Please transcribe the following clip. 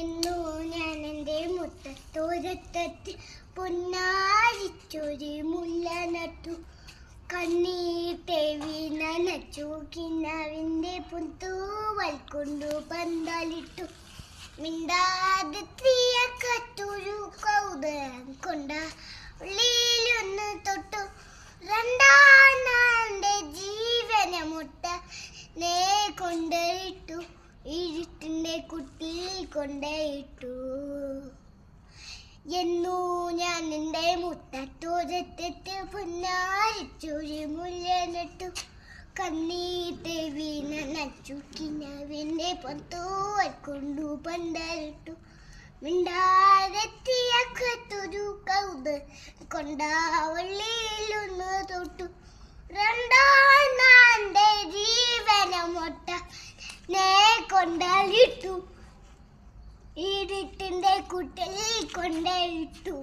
എന്നോ ഞാൻ എൻ്റെ മുറ്റത്തോരത്തത്തിൽ പൊന്നാരിച്ചൊരു മുല്ല നട്ടു. കണ്ണീർ തേവി നനച്ചു കിനാവിൻ്റെ പുന്തൂവൽ കൊണ്ടു പന്തലിട്ടു. മിണ്ടാതെ തീയക്കത്തൊരു കൗതുകം കൊണ്ട ഉള്ളിലൊന്ന് തൊട്ടു. രണ്ടാനാന്റെ ജീവന മുട്ട നേ കൊണ്ടയിട്ടു. ഇരുട്ടിൻ്റെ കുട്ടിൽ കൊണ്ടയിട്ടു. എന്നോ ഞാൻ എൻ്റെ മുറ്റത്തോരത്തെത്ത് പൊന്നാരിച്ചൊരു മുല്ല നട്ടു. കണ്ണീർ തേവി നനച്ചു കിനാവിൻ്റെ പുന്തൂവൽ കൊണ്ടു പന്തലിട്ടു. മിണ്ടാതെത്തിയക്കത്തൊരു കൗതുകം കൊണ്ട വള്ളിയിലൊന്ന് തൊട്ടു. രണ്ടാനാന്റെ ജീവന മുട്ട നേ കൊണ്ടലിട്ടു. ഇരുട്ടിൻ്റെ കുട്ടിൽ കൊണ്ടയിട്ടു.